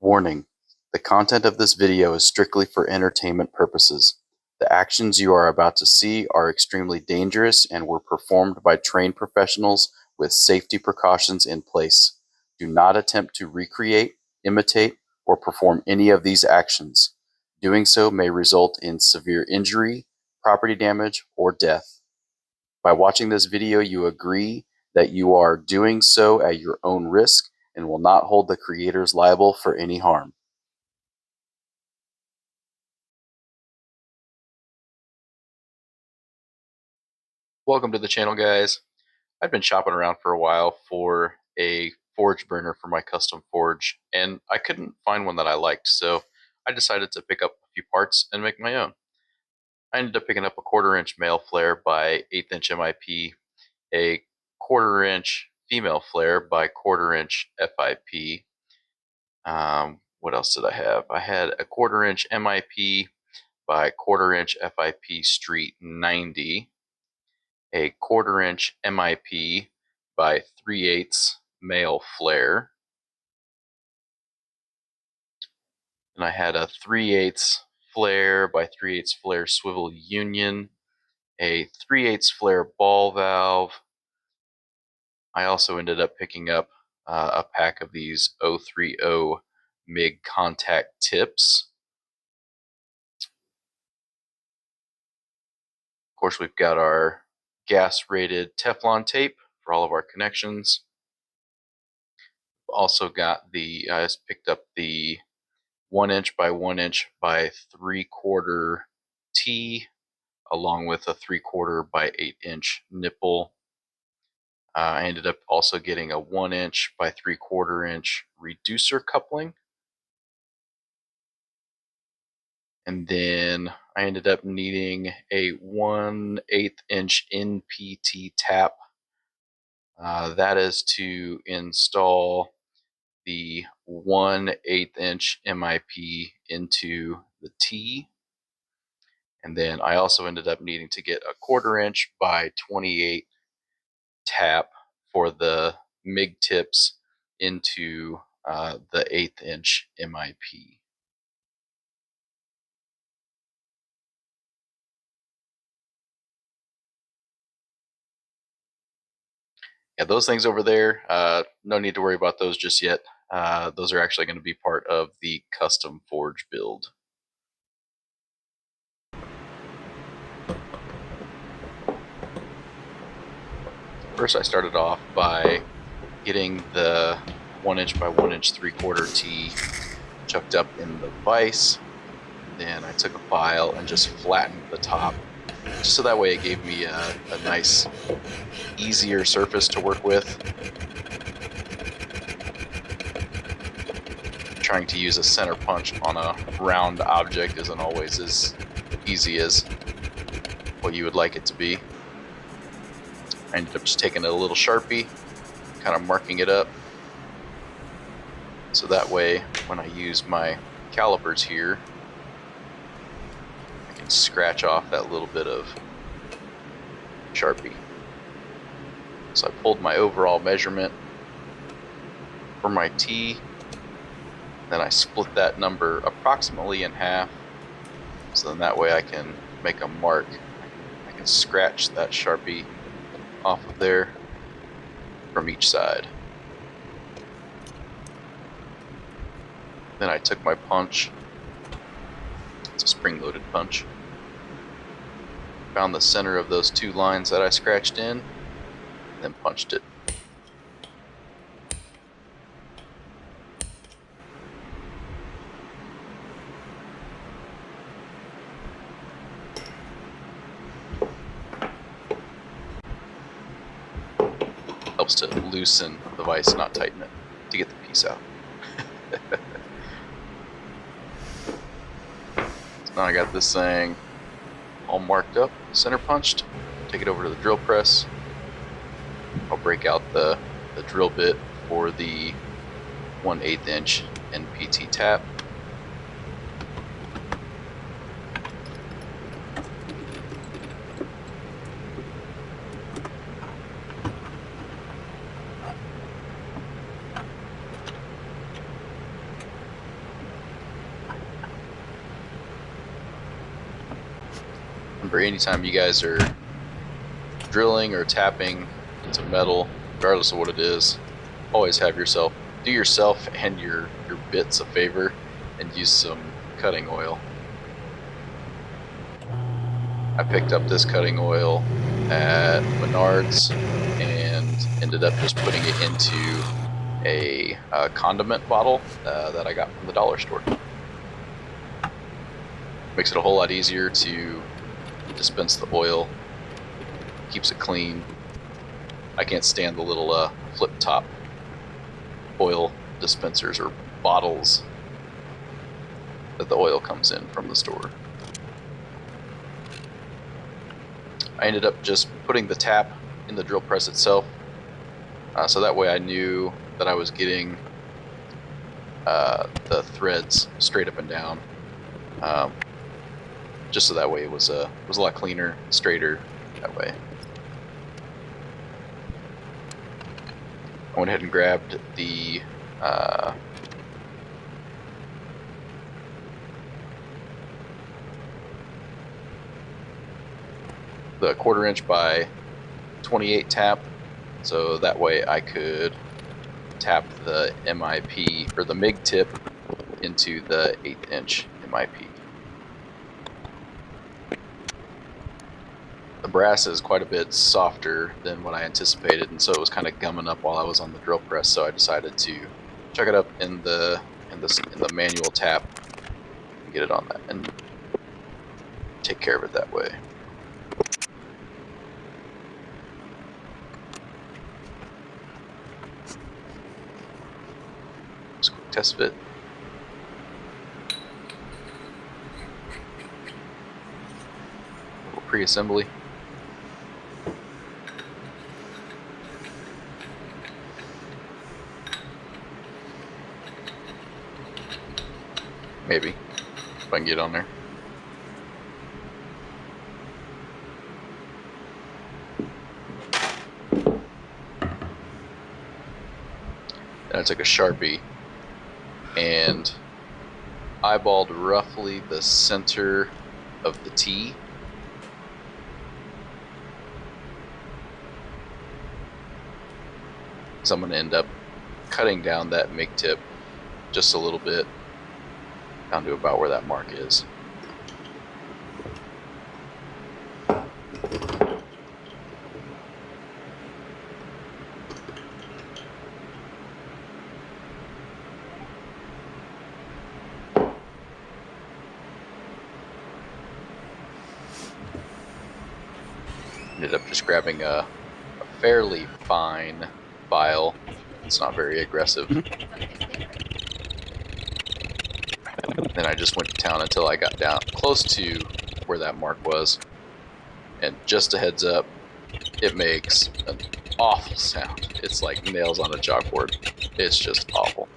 Warning: the content of this video is strictly for entertainment purposes. The actions you are about to see are extremely dangerous and were performed by trained professionals with safety precautions in place. Do not attempt to recreate, imitate, or perform any of these actions. Doing so may result in severe injury, property damage, or death. By watching this video, you agree that you are doing so at your own risk and will not hold the creators liable for any harm. Welcome to the channel, guys. I've been shopping around for a while for a forge burner for my custom forge, and I couldn't find one that I liked, so I decided to pick up a few parts and make my own. I ended up picking up a 1/4-inch male flare by 1/8" MIP, a 1/4-inch female flare by 1/4-inch FIP. What else did I have? I had a 1/4-inch MIP by 1/4-inch FIP Street 90, a 1/4-inch MIP by 3/8 male flare, and I had a 3/8 flare by 3/8 flare swivel union, a 3/8 flare ball valve. I also ended up picking up a pack of these 030 MIG contact tips. Of course, we've got our gas-rated Teflon tape for all of our connections. Also got I just picked up the 1" by 1" by 3/4 T, along with a 3/4 by 8" nipple. I ended up also getting a 1" by 3/4" reducer coupling. And then I ended up needing a 1/8" NPT tap. That is to install the 1/8" MIP into the T. And then I also ended up needing to get a 1/4" by 28 tap for the MIG tips into the 1/8" MIP. Yeah, those things over there, no need to worry about those just yet. Those are actually going to be part of the custom forge build. First, I started off by getting the 1" by 1" 3/4 T chucked up in the vise. Then I took a file and just flattened the top, just so that way it gave me a nice, easier surface to work with. Trying to use a center punch on a round object isn't always as easy as what you would like it to be. I ended up just taking a little Sharpie, kind of marking it up, so that way when I use my calipers here, I can scratch off that little bit of Sharpie. So I pulled my overall measurement for my T, then I split that number approximately in half, so then that way I can make a mark. I can scratch that Sharpie off of there from each side. Then I took my punch, it's a spring-loaded punch, found the center of those two lines that I scratched in, then punched it. Helps to loosen the vise, not tighten it, to get the piece out. So now I got this thing all marked up, center punched. Take it over to the drill press. I'll break out the drill bit for the 1/8" NPT tap. remember, anytime you guys are drilling or tapping into metal, regardless of what it is, always do yourself and your bits a favor and use some cutting oil. I picked up this cutting oil at Menards and ended up just putting it into a condiment bottle that I got from the dollar store. Makes it a whole lot easier to dispense the oil, keeps it clean. I can't stand the little flip top oil dispensers or bottles that the oil comes in from the store. I ended up just putting the tap in the drill press itself, so that way I knew that I was getting the threads straight up and down, just so that way it was a lot cleaner, straighter that way. I went ahead and grabbed the quarter-inch by 28 tap, so that way I could tap the MIP or the MIG tip into the 1/8 inch MIP. The brass is quite a bit softer than what I anticipated, and so it was kind of gumming up while I was on the drill press. So I decided to chuck it up in the manual tap and get it on that and take care of it that way. Just a quick test fit. A little pre-assembly. Maybe, if I can get on there. Then I took a Sharpie and eyeballed roughly the center of the T. So I'm going to end up cutting down that MIG tip just a little bit, down to about where that mark is. Ended up just grabbing a fairly fine file. It's not very aggressive. Then I just went to town until I got down close to where that mark was. And just a heads up, it makes an awful sound. It's like nails on a chalkboard. It's just awful.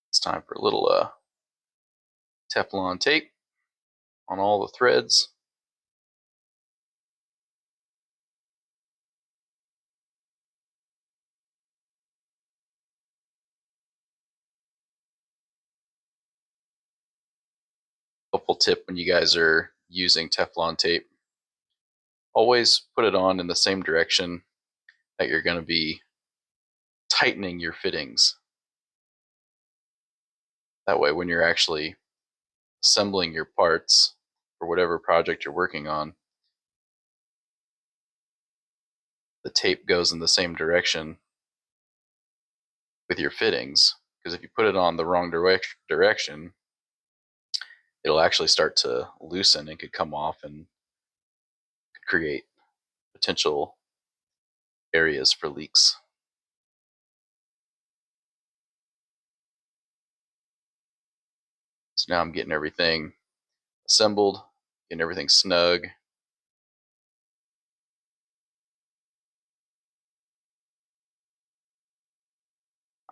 It's time for a little Teflon tape on all the threads. Helpful tip when you guys are using Teflon tape, always put it on in the same direction that you're going to be tightening your fittings. That way when you're actually assembling your parts for whatever project you're working on, the tape goes in the same direction with your fittings. Because if you put it on the wrong direction, it'll actually start to loosen and could come off and could create potential areas for leaks. So now I'm getting everything assembled, getting everything snug.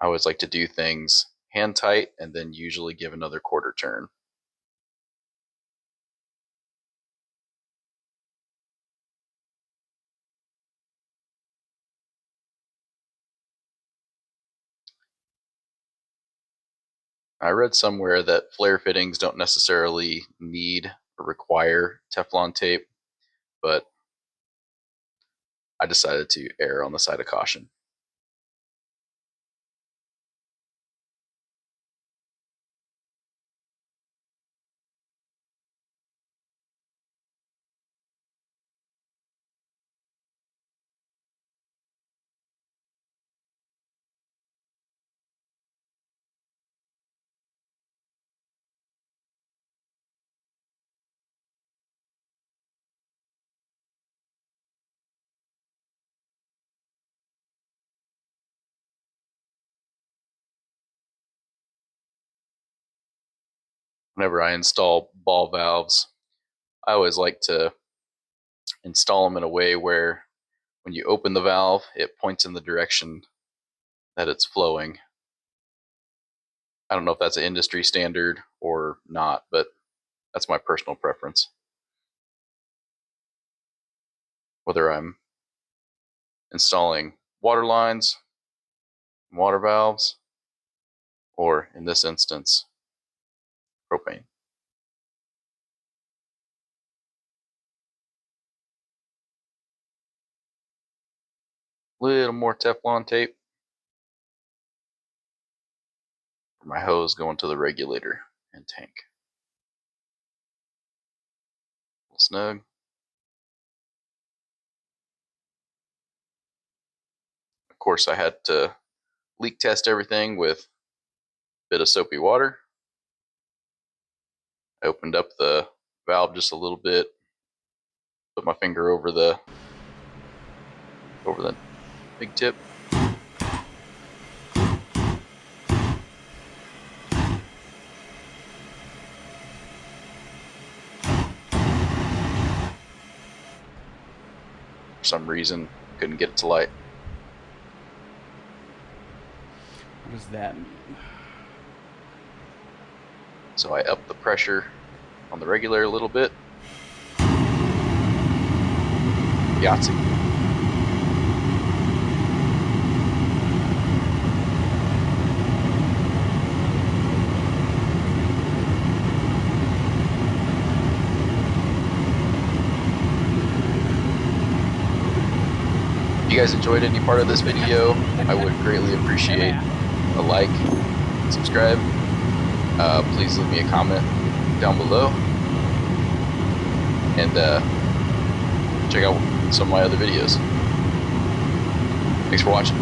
I always like to do things hand tight and then usually give another quarter turn. I read somewhere that flare fittings don't necessarily need or require Teflon tape, but I decided to err on the side of caution. Whenever I install ball valves, I always like to install them in a way where when you open the valve, it points in the direction that it's flowing. I don't know if that's an industry standard or not, but that's my personal preference. Whether I'm installing water lines, water valves, or in this instance, propane. Little more Teflon tape for my hose going to the regulator and tank. A little snug. Of course, I had to leak test everything with a bit of soapy water. I opened up the valve just a little bit, put my finger over the big tip. For some reason, couldn't get it to light. What does that mean? So I upped the pressure on the regulator a little bit. Yahtzee. If you guys enjoyed any part of this video, I would greatly appreciate a like, subscribe. Please leave me a comment down below, and check out some of my other videos. Thanks for watching.